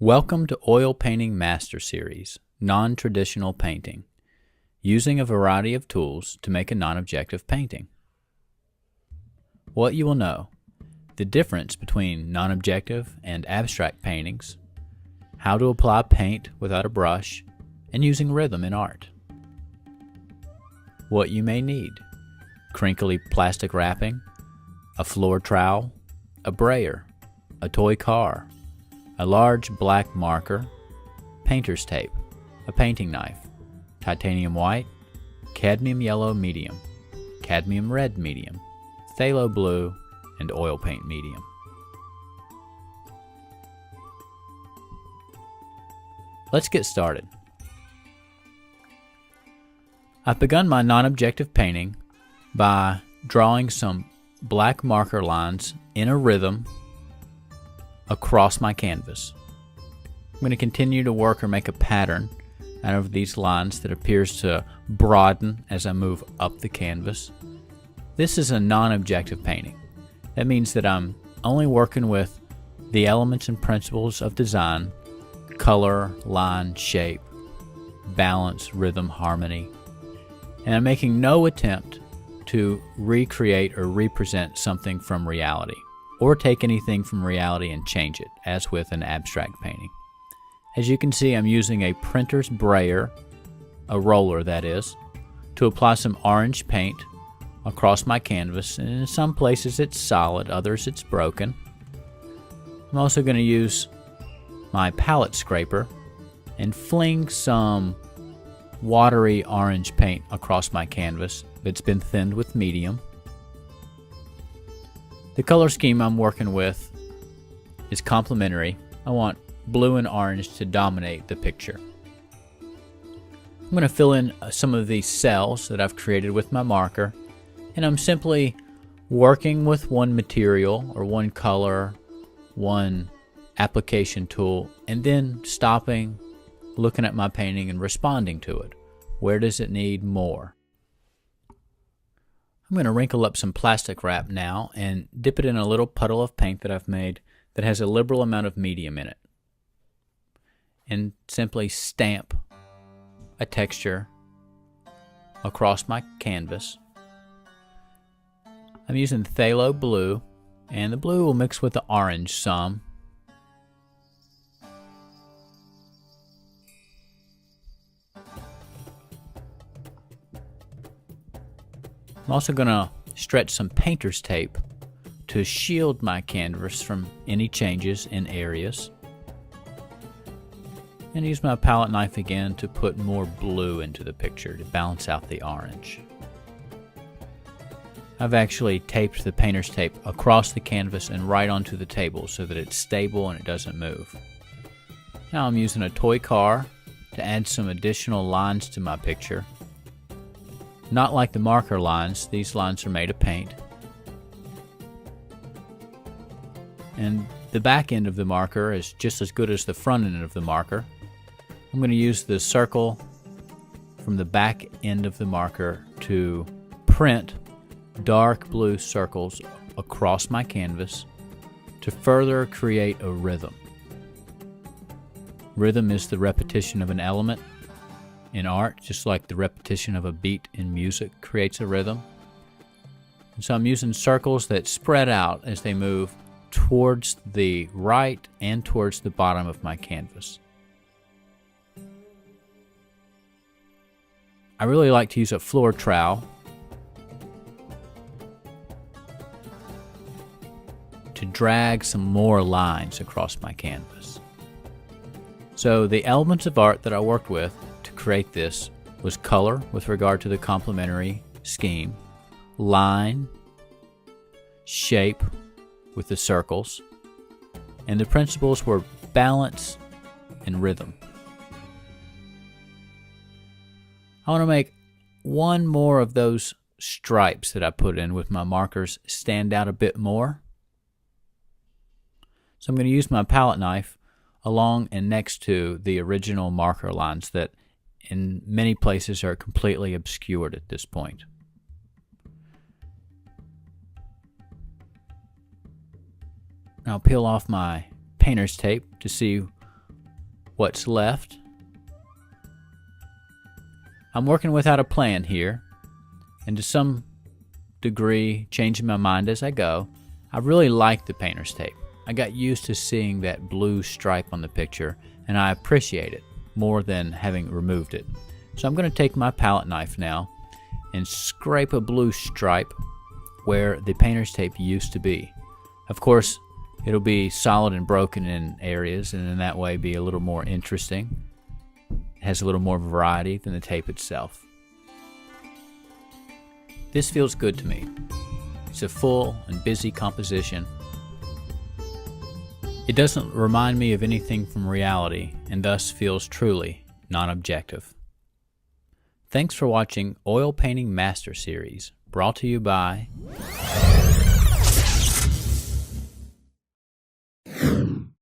Welcome to Oil Painting Master Series, Non-Traditional Painting, using a variety of tools to make a non-objective painting. What you will know: the difference between non-objective and abstract paintings, how to apply paint without a brush, and using rhythm in art. What you may need: crinkly plastic wrapping, a floor trowel, a brayer, a toy car, a large black marker, painter's tape, a painting knife, titanium white, cadmium yellow medium, cadmium red medium, phthalo blue, and oil paint medium. Let's get started. I've begun my non-objective painting by drawing some black marker lines in a rhythm across my canvas. I'm going to continue to work or make a pattern out of these lines that appears to broaden as I move up the canvas. This is a non-objective painting. That means that I'm only working with the elements and principles of design: color, line, shape, balance, rhythm, harmony. And I'm making no attempt to recreate or represent something from reality, or take anything from reality and change it, as with an abstract painting. As you can see, I'm using a printer's brayer, a roller that is, to apply some orange paint across my canvas, and in some places it's solid, others it's broken. I'm also going to use my palette scraper and fling some watery orange paint across my canvas that's been thinned with medium. The color scheme I'm working with is complementary. I want blue and orange to dominate the picture. I'm going to fill in some of these cells that I've created with my marker, and I'm simply working with one material or one color, one application tool, and then stopping, looking at my painting and responding to it. Where does it need more? I'm going to wrinkle up some plastic wrap now and dip it in a little puddle of paint that I've made that has a liberal amount of medium in it, and simply stamp a texture across my canvas. I'm using phthalo blue, and the blue will mix with the orange some. I'm also going to stretch some painter's tape to shield my canvas from any changes in areas. And use my palette knife again to put more blue into the picture to balance out the orange. I've actually taped the painter's tape across the canvas and right onto the table so that it's stable and it doesn't move. Now I'm using a toy car to add some additional lines to my picture. Not like the marker lines, these lines are made of paint. And the back end of the marker is just as good as the front end of the marker. I'm going to use the circle from the back end of the marker to print dark blue circles across my canvas to further create a rhythm. Rhythm is the repetition of an element in art, just like the repetition of a beat in music creates a rhythm. And so I'm using circles that spread out as they move towards the right and towards the bottom of my canvas. I really like to use a floor trowel to drag some more lines across my canvas. So the elements of art that I worked with to create this was color with regard to the complementary scheme, line, shape with the circles, and the principles were balance and rhythm. I want to make one more of those stripes that I put in with my markers stand out a bit more. So I'm going to use my palette knife along and next to the original marker lines that in many places are completely obscured at this point. Now I'll peel off my painter's tape to see what's left. I'm working without a plan here, and to some degree changing my mind as I go. I really like the painter's tape. I got used to seeing that blue stripe on the picture, and I appreciate it more than having removed it. So I'm going to take my palette knife now and scrape a blue stripe where the painter's tape used to be. Of course, it'll be solid and broken in areas, and in that way be a little more interesting. It has a little more variety than the tape itself. This feels good to me. It's a full and busy composition. It doesn't remind me of anything from reality, and thus feels truly non-objective. Thanks for watching Oil Painting Master Series, brought to you by